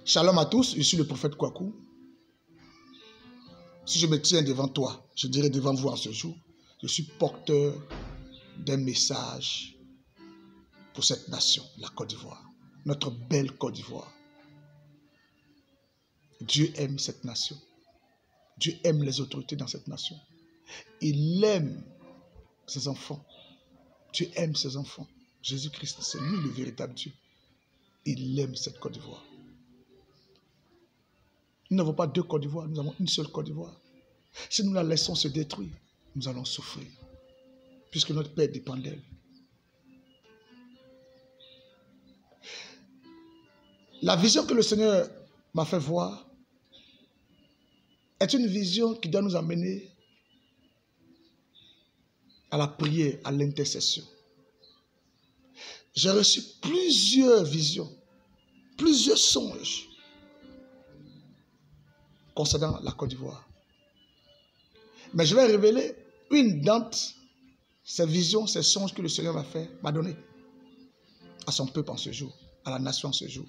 Shalom à tous, je suis le prophète Kwaku. Si je me tiens devant toi, je dirais devant vous en ce jour, je suis porteur d'un message pour cette nation, la Côte d'Ivoire, notre belle Côte d'Ivoire. Dieu aime cette nation. Dieu aime les autorités dans cette nation. Il aime ses enfants. Dieu aime ses enfants. Jésus-Christ, c'est lui le véritable Dieu. Il aime cette Côte d'Ivoire. Nous n'avons pas deux Côtes d'Ivoire, nous avons une seule Côte d'Ivoire. Si nous la laissons se détruire, nous allons souffrir, puisque notre paix dépend d'elle. La vision que le Seigneur m'a fait voir est une vision qui doit nous amener à la prière, à l'intercession. J'ai reçu plusieurs visions, plusieurs songes concernant la Côte d'Ivoire. Mais je vais révéler une d'entre ces visions, ces songes que le Seigneur m'a donné à son peuple en ce jour, à la nation en ce jour,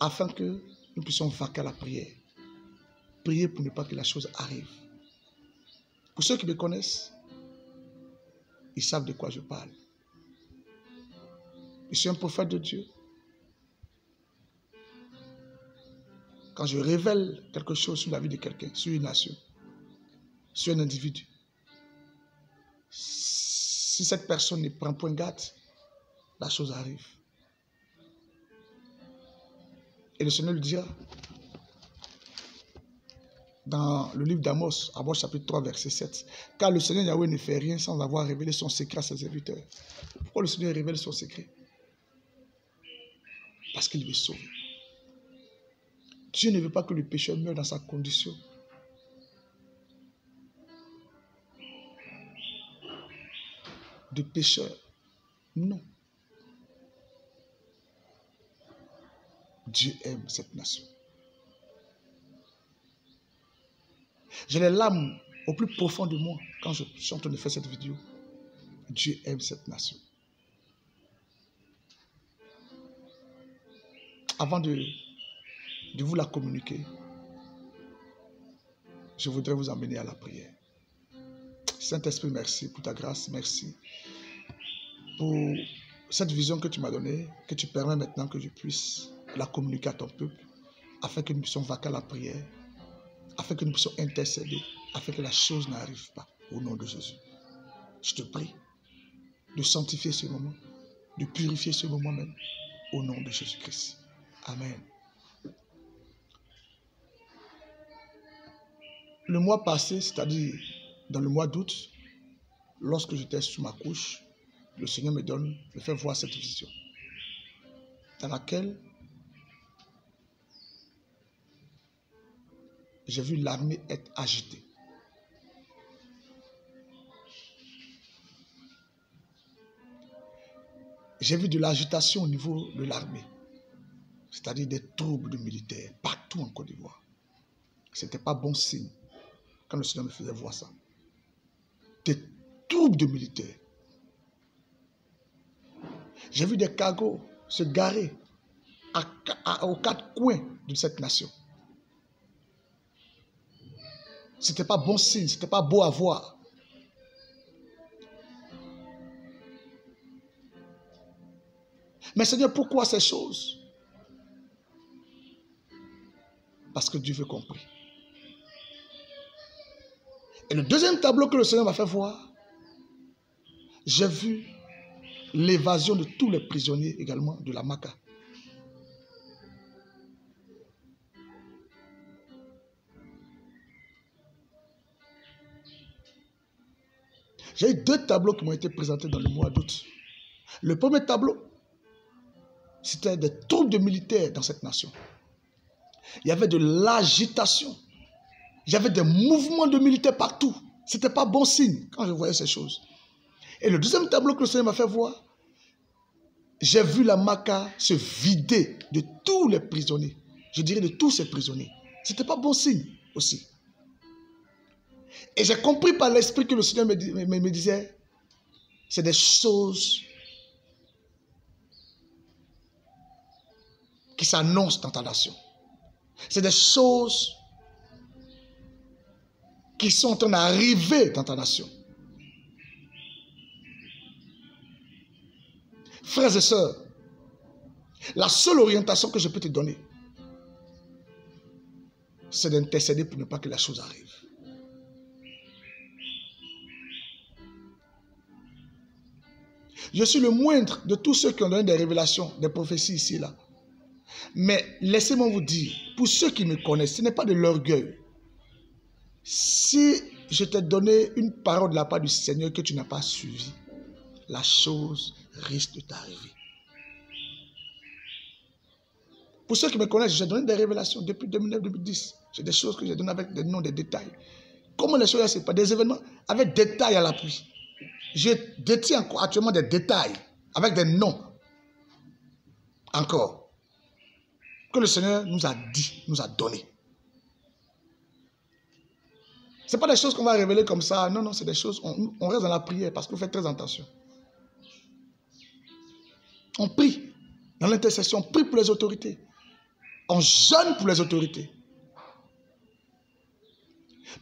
afin que nous puissions vaquer à la prière. Prier pour ne pas que la chose arrive. Pour ceux qui me connaissent, ils savent de quoi je parle. Je suis un prophète de Dieu. Quand je révèle quelque chose sur la vie de quelqu'un, sur une nation, sur un individu, si cette personne ne prend point garde, la chose arrive. Et le Seigneur lui dira, dans le livre d'Amos, Amos chapitre 3, verset 7, « Car le Seigneur Yahweh ne fait rien sans avoir révélé son secret à ses serviteurs. » Pourquoi le Seigneur révèle son secret? Parce qu'il veut sauver. Dieu ne veut pas que le pécheur meure dans sa condition. De pécheur. Non. Dieu aime cette nation. J'ai les larmes au plus profond de moi quand je suis en train de faire cette vidéo. Dieu aime cette nation. Avant de vous la communiquer, je voudrais vous emmener à la prière. Saint-Esprit, merci pour ta grâce, merci pour cette vision que tu m'as donnée, que tu permets maintenant que je puisse la communiquer à ton peuple, afin que nous puissions vaquer à la prière, afin que nous puissions intercéder, afin que la chose n'arrive pas, au nom de Jésus. Je te prie de sanctifier ce moment, de purifier ce moment même, au nom de Jésus-Christ. Amen. Le mois passé, c'est-à-dire dans le mois d'août, lorsque j'étais sous ma couche, le Seigneur me fait voir cette vision, dans laquelle j'ai vu l'armée être agitée. J'ai vu de l'agitation au niveau de l'armée, c'est-à-dire des troubles de militaires partout en Côte d'Ivoire. Ce n'était pas bon signe quand le Seigneur me faisait voir ça. Des troubles de militaires. J'ai vu des cargos se garer aux quatre coins de cette nation. Ce n'était pas bon signe, ce n'était pas beau à voir. Mais Seigneur, pourquoi ces choses? Parce que Dieu veut compris. Et le deuxième tableau que le Seigneur m'a fait voir, j'ai vu l'évasion de tous les prisonniers également de la Maka. J'ai eu deux tableaux qui m'ont été présentés dans le mois d'août. Le premier tableau, c'était des troupes de militaires dans cette nation. Il y avait de l'agitation. Il y avait des mouvements de militaires partout. Ce n'était pas bon signe quand je voyais ces choses. Et le deuxième tableau que le Seigneur m'a fait voir, j'ai vu la Maka se vider de tous les prisonniers. Je dirais de tous ces prisonniers. Ce n'était pas bon signe aussi. Et j'ai compris par l'esprit que le Seigneur me disait, c'est des choses qui s'annoncent dans ta nation. C'est des choses qui sont en train d'arriver dans ta nation. Frères et sœurs, la seule orientation que je peux te donner, c'est d'intercéder pour ne pas que la chose arrive. Je suis le moindre de tous ceux qui ont donné des révélations, des prophéties ici et là. Mais laissez-moi vous dire, pour ceux qui me connaissent, ce n'est pas de l'orgueil. Si je t'ai donné une parole de la part du Seigneur que tu n'as pas suivie, la chose risque de t'arriver. Pour ceux qui me connaissent, j'ai donné des révélations depuis 2009-2010. J'ai des choses que j'ai données avec des noms, des détails. Comment les choses, c'est pas des événements avec détails à l'appui. Je détiens actuellement des détails avec des noms. Encore. Que le Seigneur nous a dit, nous a donné. Ce n'est pas des choses qu'on va révéler comme ça. Non, non, c'est des choses, on reste dans la prière parce qu'on fait très attention. On prie dans l'intercession, on prie pour les autorités. On jeûne pour les autorités.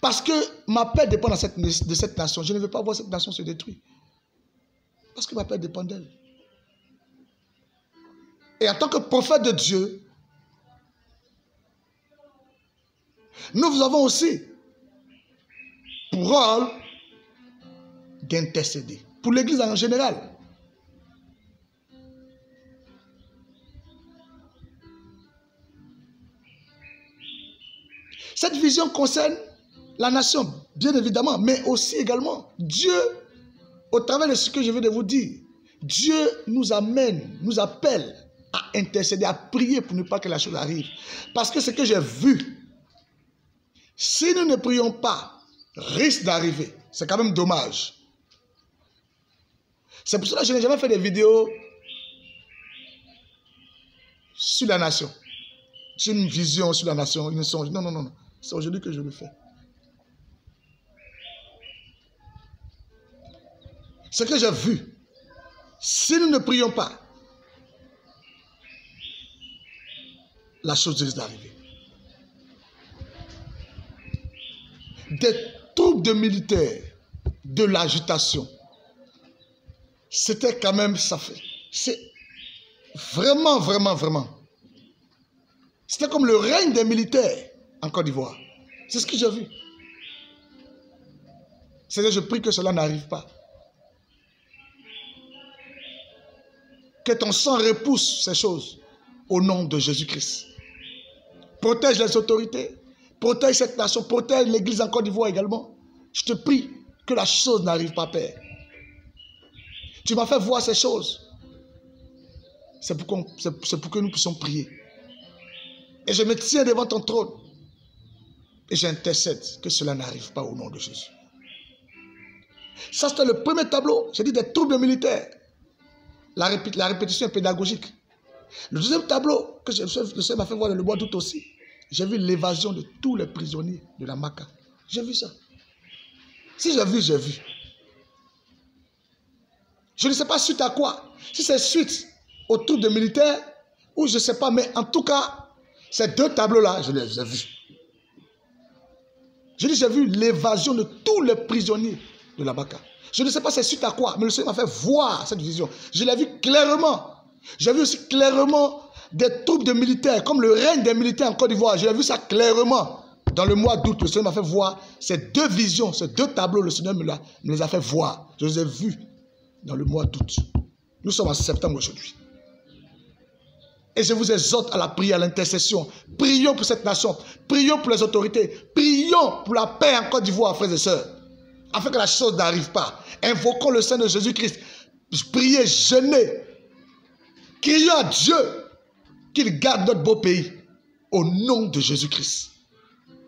Parce que ma paix dépend de cette nation. Je ne veux pas voir cette nation se détruire. Parce que ma paix dépend d'elle. Et en tant que prophète de Dieu, nous avons aussi pour rôle d'intercéder. Pour l'Église en général. Cette vision concerne la nation, bien évidemment, mais aussi également Dieu, au travers de ce que je viens de vous dire, Dieu nous amène, nous appelle à intercéder, à prier pour ne pas que la chose arrive. Parce que ce que j'ai vu, si nous ne prions pas, risque d'arriver. C'est quand même dommage. C'est pour cela que je n'ai jamais fait des vidéos sur la nation. J'ai une vision sur la nation, une songe. Non, non, non, non. C'est aujourd'hui que je le fais. Ce que j'ai vu, si nous ne prions pas, la chose risque d'arriver. Des troupes de militaires, de l'agitation, c'était quand même, ça fait, c'est vraiment, vraiment, vraiment. C'était comme le règne des militaires en Côte d'Ivoire. C'est ce que j'ai vu. C'est-à-dire, je prie que cela n'arrive pas. Que ton sang repousse ces choses au nom de Jésus-Christ. Protège les autorités, protège cette nation, protège l'Église en Côte d'Ivoire également. Je te prie que la chose n'arrive pas, Père. Tu m'as fait voir ces choses. C'est pour que nous puissions prier. Et je me tiens devant ton trône. Et j'intercède que cela n'arrive pas au nom de Jésus. Ça, c'était le premier tableau. J'ai dit des troupes de militaires. La répétition est pédagogique. Le deuxième tableau que le Seigneur m'a fait voir dans le mois d'août aussi, j'ai vu l'évasion de tous les prisonniers de la Maka. J'ai vu ça. Si j'ai vu, j'ai vu. Je ne sais pas suite à quoi. Si c'est suite aux troupes de militaires, ou je ne sais pas, mais en tout cas, ces deux tableaux-là, je les ai vus. J'ai vu l'évasion de tous les prisonniers de la Maka. Je ne sais pas c'est suite à quoi, mais le Seigneur m'a fait voir cette vision. Je l'ai vu clairement. J'ai vu aussi clairement des troupes de militaires, comme le règne des militaires en Côte d'Ivoire. J'ai vu ça clairement. Dans le mois d'août, le Seigneur m'a fait voir ces deux visions, ces deux tableaux. Le Seigneur me les a fait voir. Je les ai vus dans le mois d'août. Nous sommes en septembre aujourd'hui. Et je vous exhorte à la prière, à l'intercession. Prions pour cette nation. Prions pour les autorités. Prions pour la paix en Côte d'Ivoire, frères et sœurs. Afin que la chose n'arrive pas. Invoquons le Seigneur de Jésus-Christ. Priez, jeûnez. Crions à Dieu qu'il garde notre beau pays. Au nom de Jésus-Christ.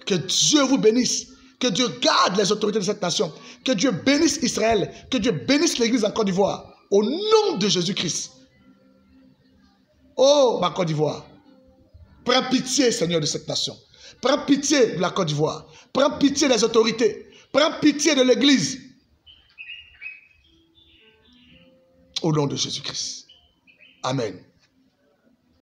Que Dieu vous bénisse. Que Dieu garde les autorités de cette nation. Que Dieu bénisse Israël. Que Dieu bénisse l'Église en Côte d'Ivoire. Au nom de Jésus-Christ. Oh, ma Côte d'Ivoire. Prends pitié, Seigneur, de cette nation. Prends pitié de la Côte d'Ivoire. Prends pitié des autorités. Prends pitié de l'Église. Au nom de Jésus-Christ. Amen.